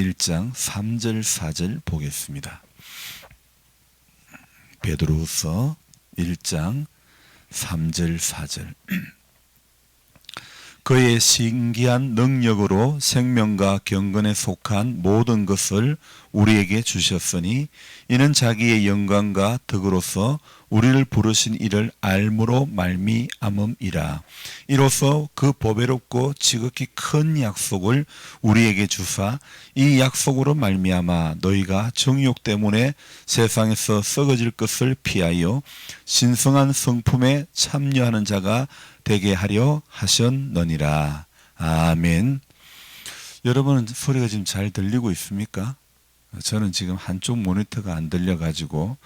1장 3절 4절 보겠습니다. 베드로후서 1장 3절 4절. 그의 신기한 능력으로 생명과 경건에 속한 모든 것을 우리에게 주셨으니 이는 자기의 영광과 덕으로서 우리를 부르신 이를 알므로 말미암음이라. 이로써 그 보배롭고 지극히 큰 약속을 우리에게 주사 이 약속으로 말미암아 너희가 정욕 때문에 세상에서 썩어질 것을 피하여 신성한 성품에 참여하는 자가 되게 하려 하셨느니라. 아멘. 여러분은 소리가 지금 잘 들리고 있습니까? 저는 지금 한쪽 모니터가 안 들려가지고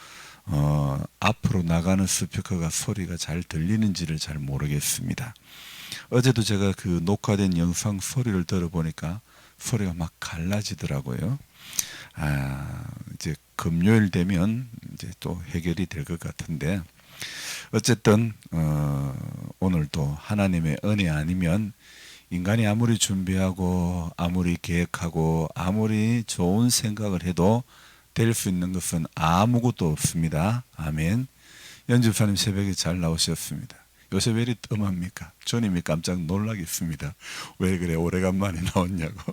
앞으로 나가는 스피커가 소리가 잘 들리는지를 잘 모르겠습니다. 어제도 제가 그 녹화된 영상 소리를 들어보니까 소리가 막 갈라지더라고요. 이제 금요일 되면 이제 또 해결이 될 것 같은데, 어쨌든 오늘도 하나님의 은혜 아니면 인간이 아무리 준비하고 아무리 계획하고 아무리 좋은 생각을 해도 될 수 있는 것은 아무것도 없습니다. 아멘. 연집사님 새벽에 잘 나오셨습니다. 요새 왜 이리 뜸합니까? 주님이 깜짝 놀라겠습니다. 왜 그래 오래간만에 나왔냐고.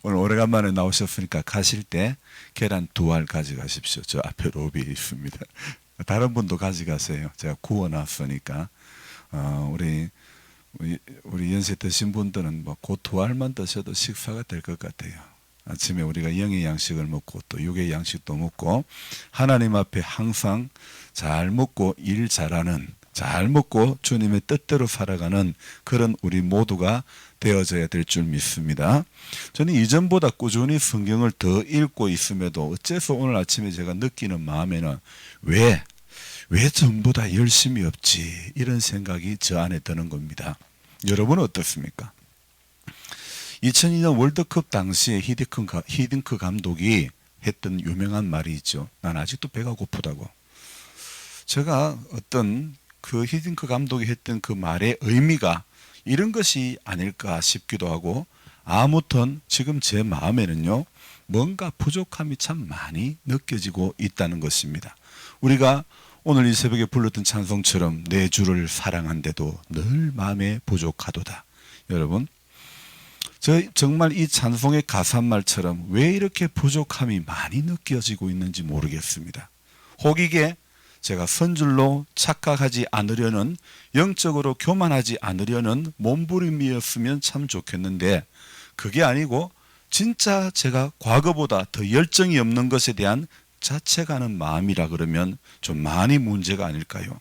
오늘 오래간만에 나오셨으니까 가실 때 계란 2알 가져가십시오. 저 앞에 로비에 있습니다. 다른 분도 가져가세요. 제가 구워놨으니까. 우리 연세 드신 분들은 뭐 그 2알만 드셔도 식사가 될 것 같아요. 아침에 우리가 영의 양식을 먹고 또 육의 양식도 먹고 하나님 앞에 항상 잘 먹고 일 잘하는, 잘 먹고 주님의 뜻대로 살아가는 그런 우리 모두가 되어져야 될 줄 믿습니다. 저는 이전보다 꾸준히 성경을 더 읽고 있음에도 어째서 오늘 아침에 제가 느끼는 마음에는 왜 전부 다 열심히 없지, 이런 생각이 저 안에 드는 겁니다. 여러분은 어떻습니까? 2002년 월드컵 당시에 히딩크 감독이 했던 유명한 말이 있죠. 난 아직도 배가 고프다고. 제가 어떤 그 히딩크 감독이 했던 그 말의 의미가 이런 것이 아닐까 싶기도 하고, 아무튼 지금 제 마음에는요, 뭔가 부족함이 참 많이 느껴지고 있다는 것입니다. 우리가 오늘 이 새벽에 불렀던 찬송처럼 내 주를 사랑한데도 늘 마음에 부족하도다. 여러분, 정말 이 찬송의 가사말처럼 왜 이렇게 부족함이 많이 느껴지고 있는지 모르겠습니다. 혹이게 제가 선줄로 착각하지 않으려는, 영적으로 교만하지 않으려는 몸부림이었으면 참 좋겠는데, 그게 아니고 진짜 제가 과거보다 더 열정이 없는 것에 대한 자책하는 마음이라 그러면 좀 많이 문제가 아닐까요?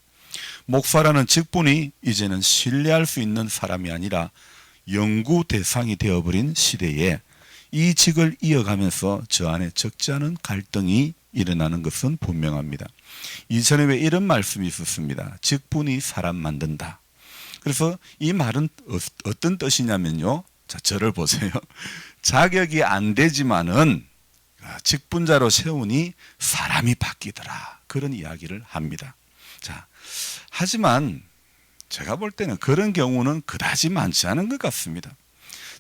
목사라는 직분이 이제는 신뢰할 수 있는 사람이 아니라 연구 대상이 되어버린 시대에 이 직을 이어가면서 저 안에 적지 않은 갈등이 일어나는 것은 분명합니다. 이전에 왜 이런 말씀이 있었습니다. 직분이 사람 만든다. 그래서 이 말은 어떤 뜻이냐면요, 자, 저를 보세요. 자격이 안 되지만은 직분자로 세우니 사람이 바뀌더라, 그런 이야기를 합니다. 자, 하지만 제가 볼 때는 그런 경우는 그다지 많지 않은 것 같습니다.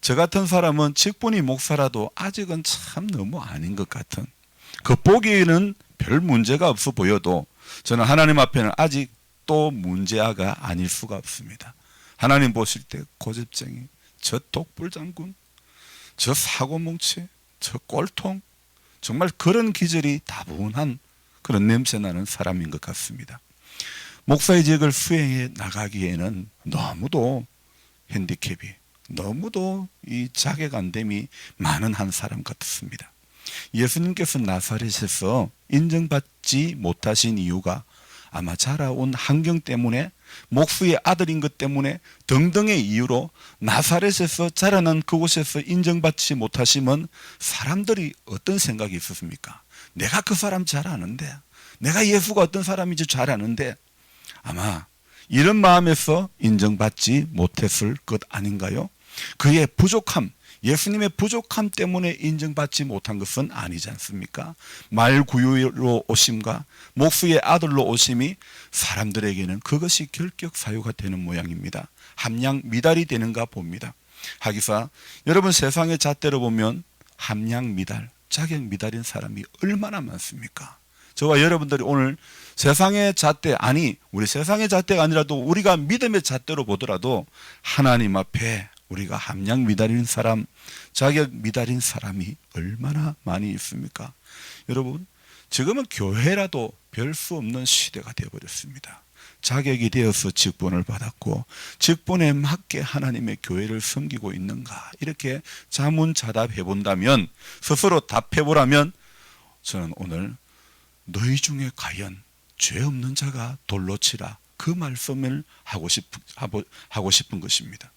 저 같은 사람은 직분이 목사라도 아직은 참 너무 아닌 것 같은, 겉보기에는 별 문제가 없어 보여도 저는 하나님 앞에는 아직 또 문제아가 아닐 수가 없습니다. 하나님 보실 때 고집쟁이, 저 독불장군, 저 사고뭉치, 저 꼴통, 정말 그런 기질이 다분한 그런 냄새나는 사람인 것 같습니다. 목사의 직을 수행해 나가기에는 너무도 핸디캡이, 너무도 이 자격 안 됨이 많은 한 사람 같습니다. 예수님께서 나사렛에서 인정받지 못하신 이유가 아마 자라온 환경 때문에, 목수의 아들인 것 때문에 등등의 이유로 나사렛에서 자라난 그곳에서 인정받지 못하시면 사람들이 어떤 생각이 있었습니까? 내가 그 사람 잘 아는데, 내가 예수가 어떤 사람인지 잘 아는데, 아마 이런 마음에서 인정받지 못했을 것 아닌가요? 그의 부족함, 예수님의 부족함 때문에 인정받지 못한 것은 아니지 않습니까? 말구유로 오심과 목수의 아들로 오심이 사람들에게는 그것이 결격 사유가 되는 모양입니다. 함량 미달이 되는가 봅니다. 하기사 여러분, 세상의 잣대로 보면 함량 미달, 자격 미달인 사람이 얼마나 많습니까? 저와 여러분들이 오늘 세상의 잣대, 아니 우리 세상의 잣대가 아니라도 우리가 믿음의 잣대로 보더라도 하나님 앞에 우리가 함량 미달인 사람, 자격 미달인 사람이 얼마나 많이 있습니까? 여러분, 지금은 교회라도 별 수 없는 시대가 되어버렸습니다. 자격이 되어서 직분을 받았고 직분에 맞게 하나님의 교회를 섬기고 있는가, 이렇게 자문자답해 본다면, 스스로 답해보라면, 저는 오늘 너희 중에 과연 죄 없는 자가 돌로 치라, 그 말씀을 하고 싶은 것입니다.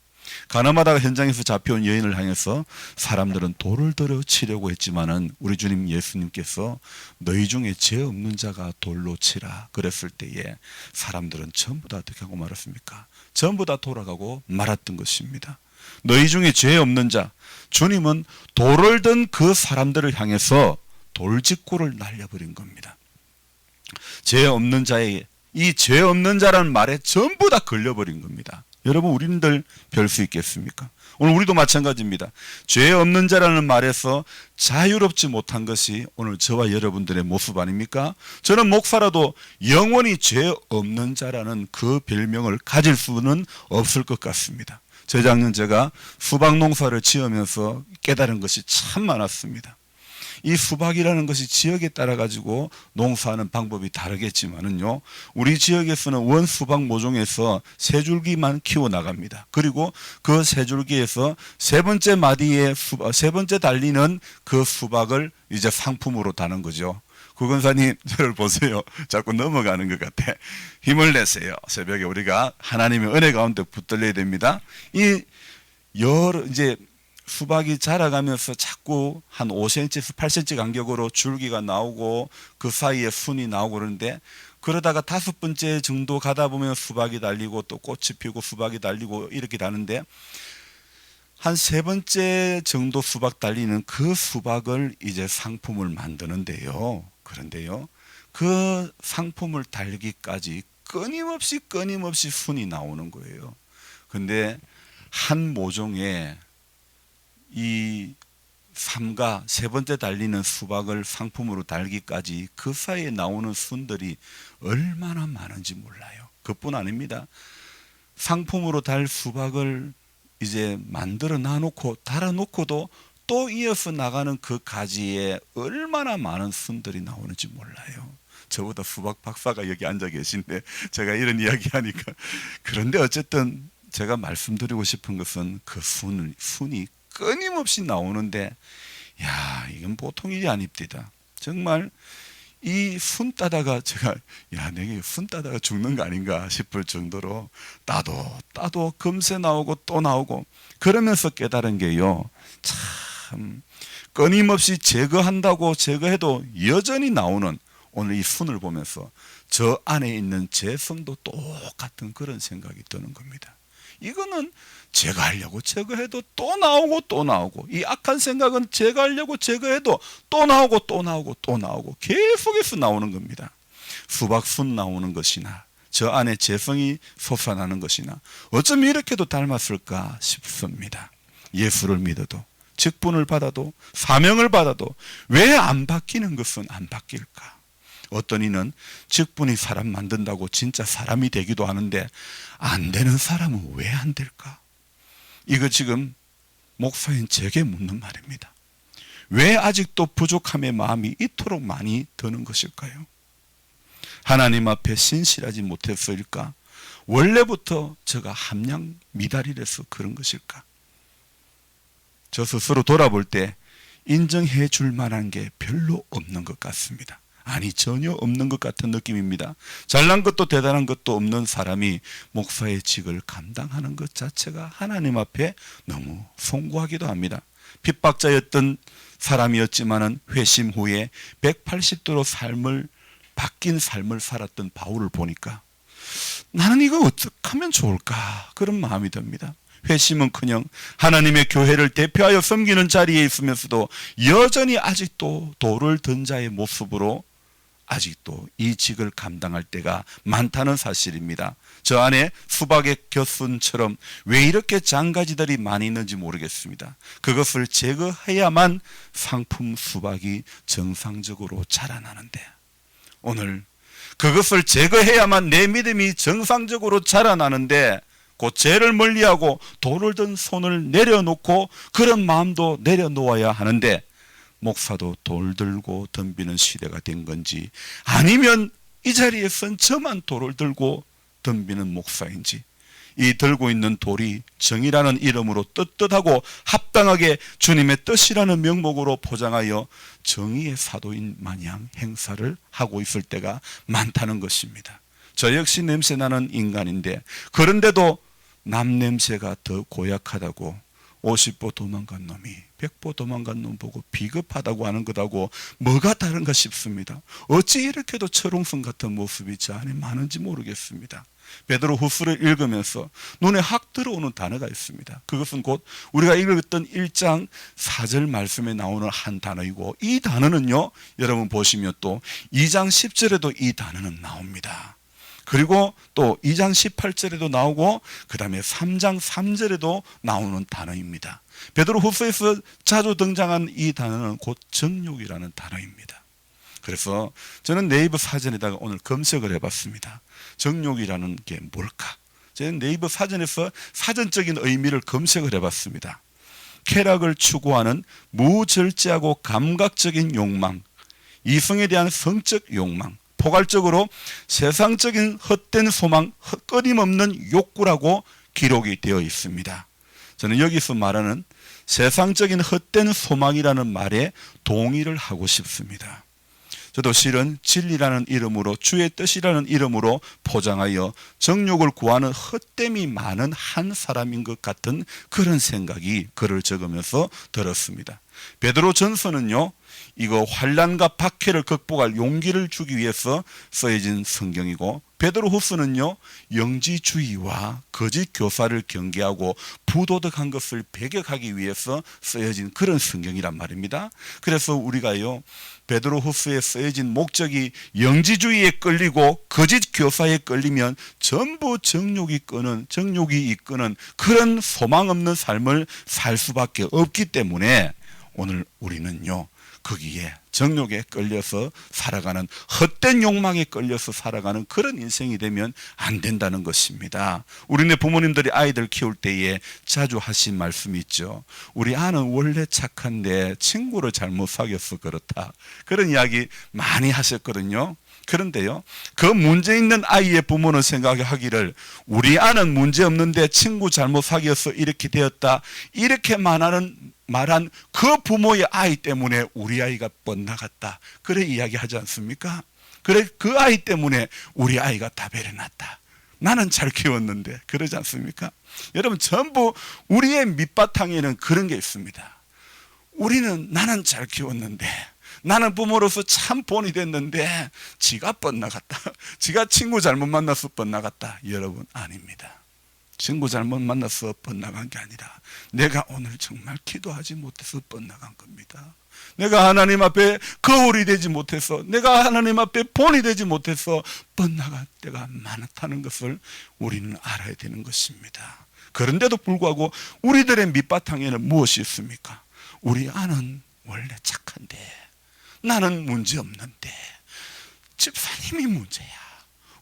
가나마다 현장에서 잡혀온 여인을 향해서 사람들은 돌을 들어 치려고 했지만은 우리 주님 예수님께서 너희 중에 죄 없는 자가 돌로 치라 그랬을 때에 사람들은 전부 다 어떻게 하고 말았습니까? 전부 다 돌아가고 말았던 것입니다. 너희 중에 죄 없는 자, 주님은 돌을 든 그 사람들을 향해서 돌직구를 날려버린 겁니다. 죄 없는 자에게, 이 죄 없는 자라는 말에 전부 다 걸려버린 겁니다. 여러분, 우리들 별 수 있겠습니까? 오늘 우리도 마찬가지입니다. 죄 없는 자라는 말에서 자유롭지 못한 것이 오늘 저와 여러분들의 모습 아닙니까? 저는 목사라도 영원히 죄 없는 자라는 그 별명을 가질 수는 없을 것 같습니다. 재작년 제가 수박 농사를 지으면서 깨달은 것이 참 많았습니다. 이 수박이라는 것이 지역에 따라 가지고 농사하는 방법이 다르겠지만은요, 우리 지역에서는 원 수박 모종에서 세 줄기만 키워 나갑니다. 그리고 그 세 줄기에서 세 번째 마디에 세 번째 달리는 그 수박을 이제 상품으로 다는 거죠. 구건사님, 저를 보세요. 자꾸 넘어가는 것 같아. 힘을 내세요. 새벽에 우리가 하나님의 은혜 가운데 붙들려야 됩니다. 이 여러 이제 수박이 자라가면서 자꾸 한 5cm에서 8cm 간격으로 줄기가 나오고 그 사이에 순이 나오고 그러는데, 그러다가 5번째 정도 가다 보면 수박이 달리고 또 꽃이 피고 수박이 달리고 이렇게 다는데, 한 3번째 정도 수박 달리는 그 수박을 이제 상품을 만드는데요. 그런데요, 그 상품을 달기까지 끊임없이 순이 나오는 거예요. 근데 한 모종에 이 삼가 세 번째 달리는 수박을 상품으로 달기까지 그 사이에 나오는 순들이 얼마나 많은지 몰라요. 그뿐 아닙니다. 상품으로 달 수박을 이제 만들어 놔놓고 달아놓고도 또 이어서 나가는 그 가지에 얼마나 많은 순들이 나오는지 몰라요. 저보다 수박 박사가 여기 앉아 계신데 제가 이런 이야기 하니까, 그런데 어쨌든 제가 말씀드리고 싶은 것은 그 순이 끊임없이 나오는데, 야, 이건 보통 일이 아닙니다. 정말 이 순 따다가 제가, 야, 내가 순 따다가 죽는 거 아닌가 싶을 정도로 따도 금세 나오고 또 나오고, 그러면서 깨달은 게요, 참 끊임없이 제거한다고 제거해도 여전히 나오는 오늘 이 순을 보면서 저 안에 있는 재성도 똑같은 그런 생각이 드는 겁니다. 이거는 제거하려고 제거해도 또 나오고 또 나오고, 이 악한 생각은 제거하려고 제거해도 또 나오고 또 나오고 또 나오고 계속해서 나오는 겁니다. 수박순 나오는 것이나 저 안에 재성이 솟아나는 것이나 어쩜 이렇게도 닮았을까 싶습니다. 예수를 믿어도, 직분을 받아도, 사명을 받아도 왜 안 바뀌는 것은 안 바뀔까? 어떤 이는 직분이 사람 만든다고 진짜 사람이 되기도 하는데 안 되는 사람은 왜 안 될까? 이거 지금 목사인 제게 묻는 말입니다. 왜 아직도 부족함의 마음이 이토록 많이 드는 것일까요? 하나님 앞에 신실하지 못했을까? 원래부터 제가 함량 미달이라서 그런 것일까? 저 스스로 돌아볼 때 인정해 줄 만한 게 별로 없는 것 같습니다. 아니, 전혀 없는 것 같은 느낌입니다. 잘난 것도 대단한 것도 없는 사람이 목사의 직을 감당하는 것 자체가 하나님 앞에 너무 송구하기도 합니다. 핍박자였던 사람이었지만은 회심 후에 180도로 바뀐 삶을 살았던 바울을 보니까 나는 이거 어떻게 하면 좋을까, 그런 마음이 듭니다. 회심은커녕 하나님의 교회를 대표하여 섬기는 자리에 있으면서도 여전히 아직도 돌을 든 자의 모습으로 아직도 이 직을 감당할 때가 많다는 사실입니다. 저 안에 수박의 곁순처럼 왜 이렇게 장가지들이 많이 있는지 모르겠습니다. 그것을 제거해야만 상품 수박이 정상적으로 자라나는데, 오늘 그것을 제거해야만 내 믿음이 정상적으로 자라나는데, 그 죄를 멀리하고 돌을 든 손을 내려놓고 그런 마음도 내려놓아야 하는데, 목사도 돌 들고 덤비는 시대가 된 건지, 아니면 이 자리에 선 저만 돌을 들고 덤비는 목사인지, 이 들고 있는 돌이 정의라는 이름으로 떳떳하고 합당하게 주님의 뜻이라는 명목으로 포장하여 정의의 사도인 마냥 행사를 하고 있을 때가 많다는 것입니다. 저 역시 냄새나는 인간인데, 그런데도 남 냄새가 더 고약하다고 50보 도망간 놈이 100보 도망간 놈 보고 비겁하다고 하는 것하고 뭐가 다른가 싶습니다. 어찌 이렇게도 철옹성 같은 모습이 저 안에 많은지 모르겠습니다. 베드로 후서를 읽으면서 눈에 확 들어오는 단어가 있습니다. 그것은 곧 우리가 읽었던 1장 4절 말씀에 나오는 한 단어이고, 이 단어는요, 여러분 보시면 또 2장 10절에도 이 단어는 나옵니다. 그리고 또 2장 18절에도 나오고, 그 다음에 3장 3절에도 나오는 단어입니다. 베드로 후서에서 자주 등장한 이 단어는 곧 정욕이라는 단어입니다. 그래서 저는 네이버 사전에다가 오늘 검색을 해봤습니다. 정욕이라는 게 뭘까? 저는 네이버 사전에서 사전적인 의미를 검색을 해봤습니다. 쾌락을 추구하는 무절제하고 감각적인 욕망, 이성에 대한 성적 욕망, 포괄적으로 세상적인 헛된 소망, 끊임없는 욕구라고 기록이 되어 있습니다. 저는 여기서 말하는 세상적인 헛된 소망이라는 말에 동의를 하고 싶습니다. 저도 실은 진리라는 이름으로, 주의 뜻이라는 이름으로 포장하여 정욕을 구하는 헛됨이 많은 한 사람인 것 같은 그런 생각이 글을 적으면서 들었습니다. 베드로 전서는요, 이거 환난과 박해를 극복할 용기를 주기 위해서 쓰여진 성경이고, 베드로 후서는요, 영지주의와 거짓 교사를 경계하고 부도덕한 것을 배격하기 위해서 쓰여진 그런 성경이란 말입니다. 그래서 우리가요, 베드로 후서에 쓰여진 목적이 영지주의에 끌리고 거짓 교사에 끌리면 전부 정욕이 이끄는 그런 소망 없는 삶을 살 수밖에 없기 때문에, 오늘 우리는요, 거기에 정욕에 끌려서 살아가는, 헛된 욕망에 끌려서 살아가는 그런 인생이 되면 안 된다는 것입니다. 우리네 부모님들이 아이들 키울 때에 자주 하신 말씀이 있죠. 우리 아는 원래 착한데 친구를 잘못 사귀어서 그렇다, 그런 이야기 많이 하셨거든요. 그런데요, 그 문제 있는 아이의 부모는 생각하기를 우리 아는 문제 없는데 친구 잘못 사귀어서 이렇게 되었다, 이렇게 말한 그 부모의 아이 때문에 우리 아이가 뻗나갔다, 그래 이야기하지 않습니까? 그래 그 아이 때문에 우리 아이가 다 배려났다, 나는 잘 키웠는데, 그러지 않습니까? 여러분, 전부 우리의 밑바탕에는 그런 게 있습니다. 나는 잘 키웠는데, 나는 부모로서 참 본이 됐는데 지가 뻗나갔다, 지가 친구 잘못 만나서 뻗나갔다. 여러분, 아닙니다. 친구 잘못 만나서 뻗나간 게 아니라 내가 오늘 정말 기도하지 못해서 뻗나간 겁니다. 내가 하나님 앞에 거울이 되지 못해서, 내가 하나님 앞에 본이 되지 못해서 뻗나갈 때가 많다는 것을 우리는 알아야 되는 것입니다. 그런데도 불구하고 우리들의 밑바탕에는 무엇이 있습니까? 우리 아는 원래 착한데, 나는 문제 없는데, 집사님이 문제야,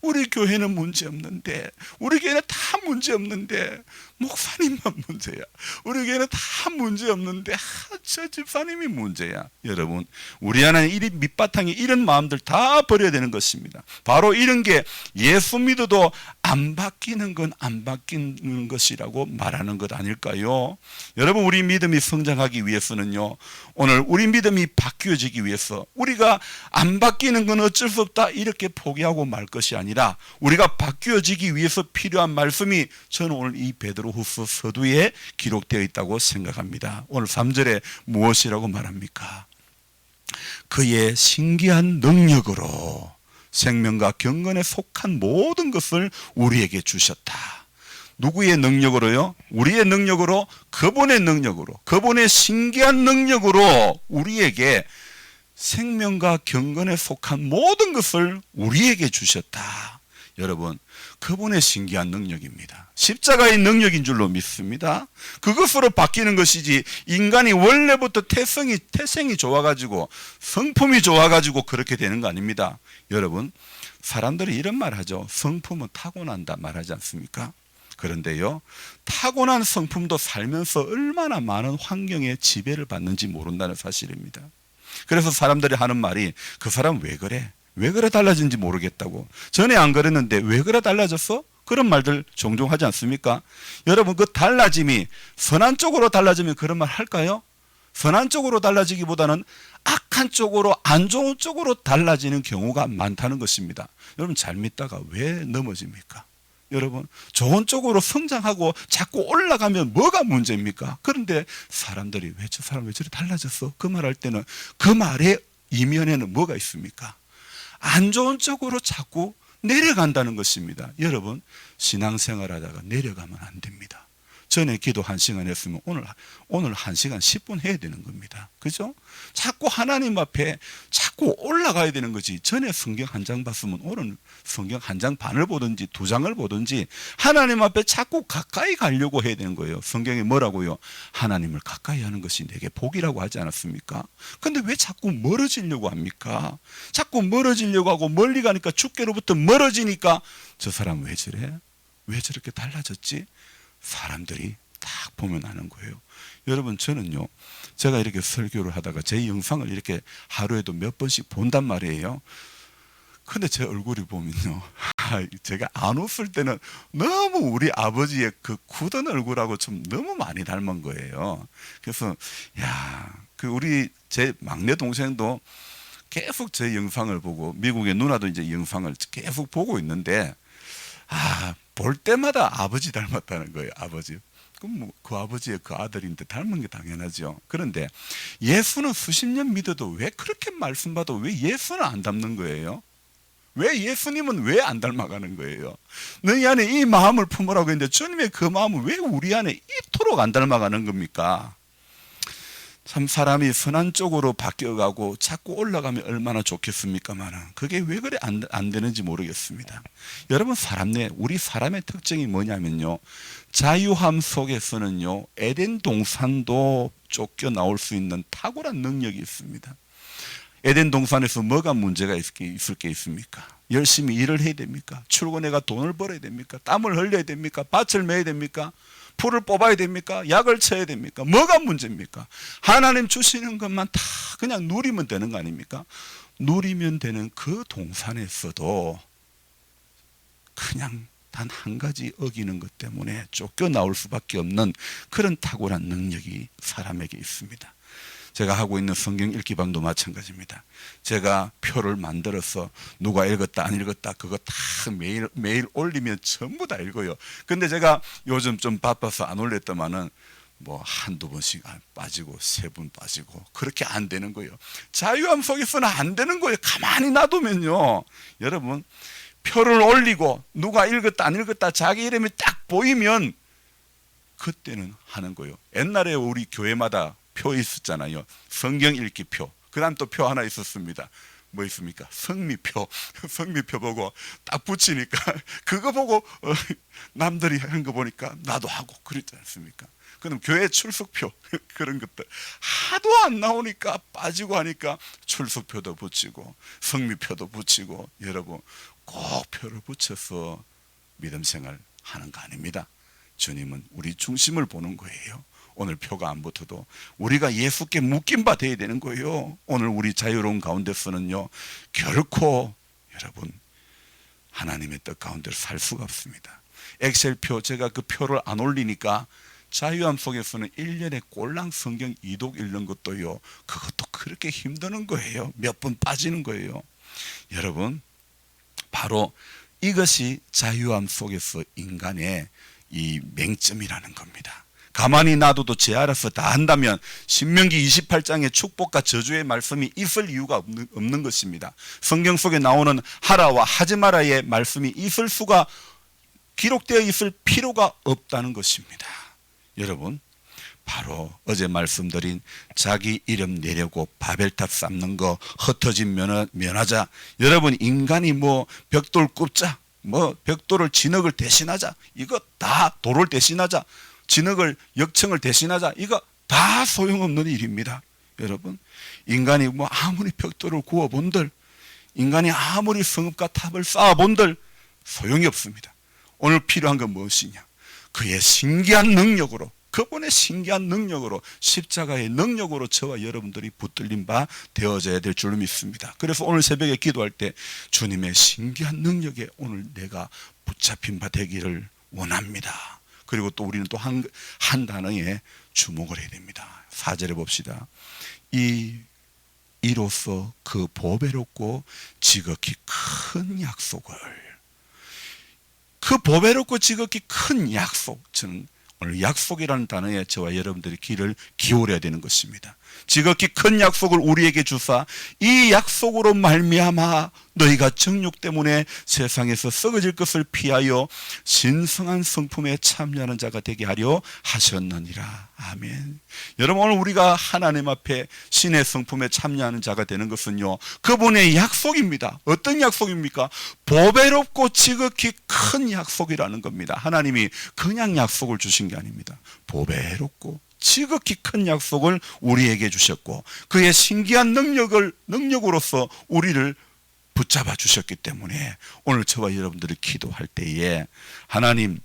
우리 교회는 문제 없는데, 우리 교회는 다 문제 없는데 목사님만 문제야, 우리 교회는 다 문제 없는데 저 집사님이 문제야. 여러분, 우리 안에 이 밑바탕에 이런 마음들 다 버려야 되는 것입니다. 바로 이런 게 예수 믿어도 안 바뀌는 건 안 바뀌는 것이라고 말하는 것 아닐까요? 여러분, 우리 믿음이 성장하기 위해서는요, 오늘 우리 믿음이 바뀌어지기 위해서 우리가 안 바뀌는 건 어쩔 수 없다 이렇게 포기하고 말 것이 아니라, 우리가 바뀌어지기 위해서 필요한 말씀이 저는 오늘 이 베드로후서 서두에 기록되어 있다고 생각합니다. 오늘 3절에 무엇이라고 말합니까? 그의 신기한 능력으로 생명과 경건에 속한 모든 것을 우리에게 주셨다. 누구의 능력으로요? 우리의 능력으로, 그분의 능력으로, 그분의 신기한 능력으로 우리에게 생명과 경건에 속한 모든 것을 우리에게 주셨다. 여러분, 그분의 신기한 능력입니다. 십자가의 능력인 줄로 믿습니다. 그것으로 바뀌는 것이지 인간이 원래부터 태생이 좋아가지고 성품이 좋아가지고 그렇게 되는 거 아닙니다. 여러분, 사람들이 이런 말 하죠. 성품은 타고난다 말하지 않습니까? 그런데요, 타고난 성품도 살면서 얼마나 많은 환경에 지배를 받는지 모른다는 사실입니다. 그래서 사람들이 하는 말이 그 사람 왜 그래? 왜 그래 달라진지 모르겠다고. 전에 안 그랬는데 왜 그래 달라졌어? 그런 말들 종종 하지 않습니까? 여러분, 그 달라짐이 선한 쪽으로 달라지면 그런 말 할까요? 선한 쪽으로 달라지기보다는 악한 쪽으로, 안 좋은 쪽으로 달라지는 경우가 많다는 것입니다. 여러분, 잘 믿다가 왜 넘어집니까? 여러분, 좋은 쪽으로 성장하고 자꾸 올라가면 뭐가 문제입니까? 그런데 사람들이 왜 저 사람 왜 저리 달라졌어? 그 말 할 때는 그 말의 이면에는 뭐가 있습니까? 안 좋은 쪽으로 자꾸 내려간다는 것입니다. 여러분, 신앙생활 하다가 내려가면 안 됩니다. 전에 기도 1시간 했으면 오늘 1시간 10분 해야 되는 겁니다. 그죠? 자꾸 하나님 앞에 자꾸 올라가야 되는 거지. 전에 성경 한 장 봤으면 오늘 성경 한 장 반을 보든지 2장을 보든지 하나님 앞에 자꾸 가까이 가려고 해야 되는 거예요. 성경에 뭐라고요? 하나님을 가까이 하는 것이 내게 복이라고 하지 않았습니까? 근데 왜 자꾸 멀어지려고 합니까? 자꾸 멀어지려고 하고 멀리 가니까 주께로부터 멀어지니까 저 사람 왜 저래? 왜 저렇게 달라졌지? 사람들이 딱 보면 아는 거예요. 여러분, 저는요, 제가 이렇게 설교를 하다가 제 영상을 이렇게 하루에도 몇 번씩 본단 말이에요. 근데 제 얼굴이 보면요, 제가 안 웃을 때는 너무 우리 아버지의 그 굳은 얼굴하고 좀 너무 많이 닮은 거예요. 그래서 제 막내 동생도 계속 제 영상을 보고, 미국의 누나도 이제 영상을 계속 보고 있는데, 볼 때마다 아버지 닮았다는 거예요. 아버지. 그럼 그 아버지의 그 아들인데 닮은 게 당연하죠. 그런데 예수는 수십 년 믿어도 왜 그렇게 말씀받아도 왜 예수는 안 닮는 거예요? 왜 예수님은 왜 안 닮아가는 거예요? 너희 안에 이 마음을 품으라고 했는데 주님의 그 마음은 왜 우리 안에 이토록 안 닮아가는 겁니까? 참 사람이 선한 쪽으로 바뀌어가고 자꾸 올라가면 얼마나 좋겠습니까만은 그게 왜 그래 안 되는지 모르겠습니다. 여러분, 우리 사람의 특징이 뭐냐면요, 자유함 속에서는요 에덴 동산도 쫓겨 나올 수 있는 탁월한 능력이 있습니다. 에덴 동산에서 뭐가 문제가 있을 게 있습니까? 열심히 일을 해야 됩니까? 출근해가 돈을 벌어야 됩니까? 땀을 흘려야 됩니까? 밭을 매야 됩니까? 풀을 뽑아야 됩니까? 약을 쳐야 됩니까? 뭐가 문제입니까? 하나님 주시는 것만 다 그냥 누리면 되는 거 아닙니까? 누리면 되는 그 동산에서도 그냥 단 한 가지 어기는 것 때문에 쫓겨나올 수밖에 없는 그런 탁월한 능력이 사람에게 있습니다. 제가 하고 있는 성경 읽기방도 마찬가지입니다. 제가 표를 만들어서 누가 읽었다 안 읽었다 그거 다 매일 올리면 전부 다 읽어요. 근데 제가 요즘 좀 바빠서 안 올렸더만은 뭐 한두 번씩 빠지고 3번 빠지고 그렇게 안 되는 거예요. 자유함 속에서는 안 되는 거예요. 가만히 놔두면요, 여러분, 표를 올리고 누가 읽었다 안 읽었다 자기 이름이 딱 보이면 그때는 하는 거예요. 옛날에 우리 교회마다 표 있었잖아요. 성경 읽기 표. 그 다음 또 표 하나 있었습니다. 뭐 있습니까? 성미표. 성미표 보고 딱 붙이니까 그거 보고 남들이 하는 거 보니까 나도 하고 그랬지 않습니까? 그럼 교회 출석표 그런 것들 하도 안 나오니까 빠지고 하니까 출석표도 붙이고 성미표도 붙이고, 여러분 꼭 표를 붙여서 믿음 생활 하는 거 아닙니다. 주님은 우리 중심을 보는 거예요. 오늘 표가 안 붙어도 우리가 예수께 묶인 바 되어야 되는 거예요. 오늘 우리 자유로운 가운데서는요 결코 여러분 하나님의 뜻 가운데로 살 수가 없습니다. 엑셀표, 제가 그 표를 안 올리니까 자유함 속에서는 1년에 꼴랑 성경 2독 읽는 것도요, 그것도 그렇게 힘드는 거예요. 몇 번 빠지는 거예요. 여러분, 바로 이것이 자유함 속에서 인간의 이 맹점이라는 겁니다. 가만히 놔둬도 제 알아서 다 한다면 신명기 28장의 축복과 저주의 말씀이 있을 이유가 없는 것입니다. 성경 속에 나오는 하라와 하지 마라의 말씀이 있을 수가, 기록되어 있을 필요가 없다는 것입니다. 여러분, 바로 어제 말씀드린 자기 이름 내려고 바벨탑 쌓는 거 흩어진 면하자. 여러분, 인간이 뭐 벽돌 굽자, 뭐 벽돌을 진흙을 대신하자, 이거 다 돌을 대신하자, 진흙을 역청을 대신하자, 이거 다 소용없는 일입니다. 여러분, 인간이 뭐 아무리 벽돌을 구워본들, 인간이 아무리 성읍과 탑을 쌓아본들 소용이 없습니다. 오늘 필요한 건 무엇이냐? 그의 신기한 능력으로, 그분의 신기한 능력으로, 십자가의 능력으로 저와 여러분들이 붙들린 바 되어져야 될 줄로 믿습니다. 그래서 오늘 새벽에 기도할 때 주님의 신기한 능력에 오늘 내가 붙잡힌 바 되기를 원합니다. 그리고 또 우리는 또 한 단어에 주목을 해야 됩니다. 4절에 봅시다. 이로써 그 보배롭고 지극히 큰 약속을, 그 보배롭고 지극히 큰 약속, 저는 오늘 약속이라는 단어에 저와 여러분들이 귀를 기울여야 되는 것입니다. 지극히 큰 약속을 우리에게 주사 이 약속으로 말미암아 너희가 정욕 때문에 세상에서 썩어질 것을 피하여 신성한 성품에 참여하는 자가 되게 하려 하셨느니라. 아멘. 여러분, 오늘 우리가 하나님 앞에 신의 성품에 참여하는 자가 되는 것은요, 그분의 약속입니다. 어떤 약속입니까? 보배롭고 지극히 큰 약속이라는 겁니다. 하나님이 그냥 약속을 주신 게 아닙니다. 보배롭고 지극히 큰 약속을 우리에게 주셨고, 그의 신기한 능력으로서 우리를 붙잡아 주셨기 때문에 오늘 저와 여러분들이 기도할 때에 하나님,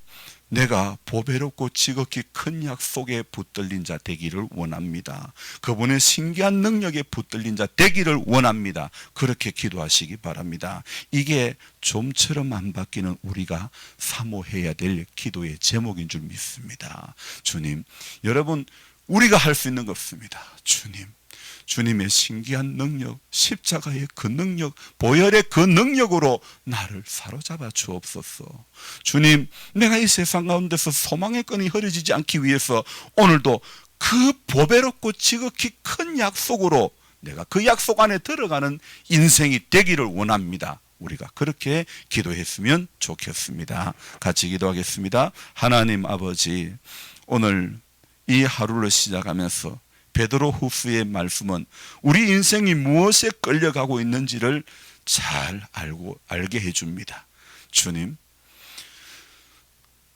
내가 보배롭고 지극히 큰 약속에 붙들린 자 되기를 원합니다. 그분의 신기한 능력에 붙들린 자 되기를 원합니다. 그렇게 기도하시기 바랍니다. 이게 좀처럼 안 바뀌는 우리가 사모해야 될 기도의 제목인 줄 믿습니다. 주님, 여러분, 우리가 할 수 있는 거 없습니다. 주님의 신기한 능력, 십자가의 그 능력, 보혈의 그 능력으로 나를 사로잡아 주옵소서. 주님, 내가 이 세상 가운데서 소망의 끈이 흐려지지 않기 위해서 오늘도 그 보배롭고 지극히 큰 약속으로 내가 그 약속 안에 들어가는 인생이 되기를 원합니다. 우리가 그렇게 기도했으면 좋겠습니다. 같이 기도하겠습니다. 하나님 아버지, 오늘 이 하루를 시작하면서 베드로 후서의 말씀은 우리 인생이 무엇에 끌려가고 있는지를 잘 알게 해줍니다. 주님,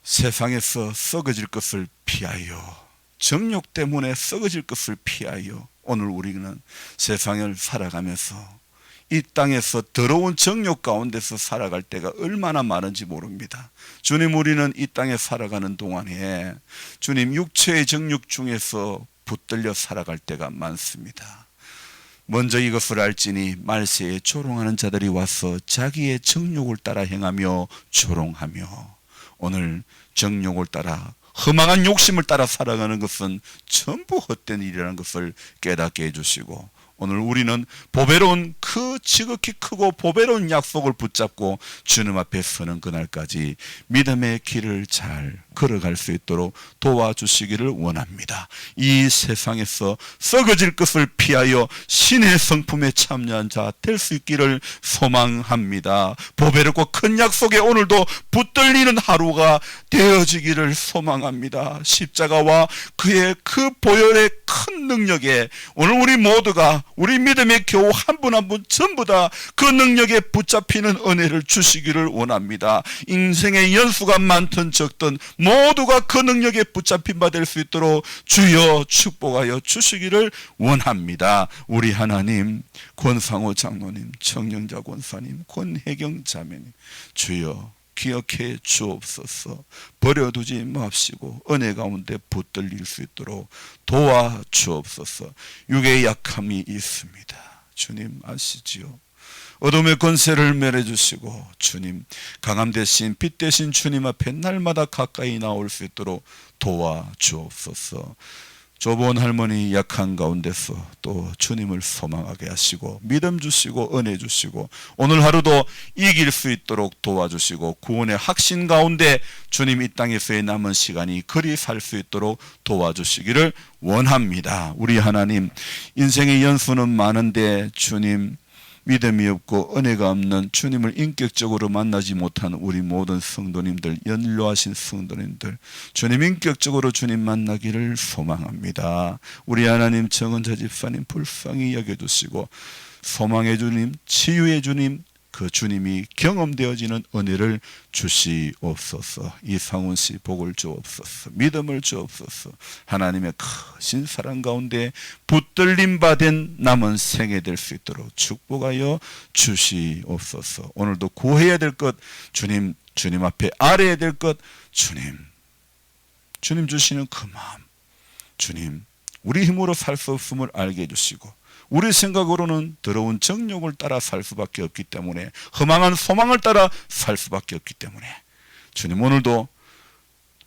세상에서 썩어질 것을 피하여, 정욕 때문에 썩어질 것을 피하여 오늘 우리는 세상을 살아가면서 이 땅에서 더러운 정욕 가운데서 살아갈 때가 얼마나 많은지 모릅니다. 주님, 우리는 이 땅에 살아가는 동안에 주님, 육체의 정욕 중에서 붙들려 살아갈 때가 많습니다. 먼저 이것을 알지니 말세에 조롱하는 자들이 와서 자기의 정욕을 따라 행하며 조롱하며, 오늘 정욕을 따라 험악한 욕심을 따라 살아가는 것은 전부 헛된 일이라는 것을 깨닫게 해주시고, 오늘 우리는 보배로운 그 지극히 크고 보배로운 약속을 붙잡고 주님 앞에 서는 그날까지 믿음의 길을 잘 걸어갈 수 있도록 도와주시기를 원합니다. 이 세상에서 썩어질 것을 피하여 신의 성품에 참여한 자 될 수 있기를 소망합니다. 보배롭고 큰 약속에 오늘도 붙들리는 하루가 되어지기를 소망합니다. 십자가와 그의 그 보혈의 큰 능력에 오늘 우리 모두가 우리 믿음의 교우 한 분 한 분 전부 다 그 능력에 붙잡히는 은혜를 주시기를 원합니다. 인생의 연수가 많든 적든 모두가 그 능력에 붙잡힌 바 될 수 있도록 주여 축복하여 주시기를 원합니다. 우리 하나님, 권상호 장로님, 청영자 권사님, 권혜경 자매님, 주여 기억해 주옵소서. 버려두지 마시고 은혜 가운데 붙들릴 수 있도록 도와주옵소서. 육의 약함이 있습니다. 주님 아시지요. 어둠의 권세를 멸해주시고 주님, 강함 대신 빛 대신 주님 앞에 날마다 가까이 나올 수 있도록 도와주옵소서. 조본 할머니 약한 가운데서 또 주님을 소망하게 하시고 믿음 주시고 은혜 주시고 오늘 하루도 이길 수 있도록 도와주시고 구원의 확신 가운데 주님 이 땅에서의 남은 시간이 그리 살 수 있도록 도와주시기를 원합니다. 우리 하나님, 인생의 연수는 많은데 주님, 믿음이 없고 은혜가 없는 주님을 인격적으로 만나지 못한 우리 모든 성도님들, 연로하신 성도님들, 주님 인격적으로 주님 만나기를 소망합니다. 우리 하나님 정은자 집사님 불쌍히 여겨주시고 소망의 주님, 치유의 주님, 그 주님이 경험되어지는 은혜를 주시옵소서. 이상훈 씨 복을 주옵소서. 믿음을 주옵소서. 하나님의 크신 사랑 가운데 붙들림 받은 남은 생애 될 수 있도록 축복하여 주시옵소서. 오늘도 구해야 될 것 주님, 주님 앞에 알아야 될 것 주님 주시는 그 마음, 주님 우리 힘으로 살 수 없음을 알게 해주시고 우리 생각으로는 더러운 정욕을 따라 살 수밖에 없기 때문에, 허망한 소망을 따라 살 수밖에 없기 때문에 주님 오늘도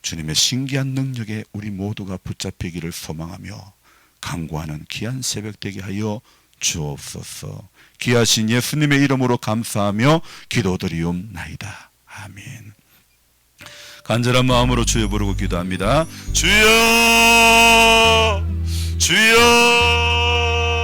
주님의 신기한 능력에 우리 모두가 붙잡히기를 소망하며 간구하는 귀한 새벽 되게 하여 주옵소서. 귀하신 예수님의 이름으로 감사하며 기도드리옵나이다. 아멘. 간절한 마음으로 주여 부르고 기도합니다. 주여 주여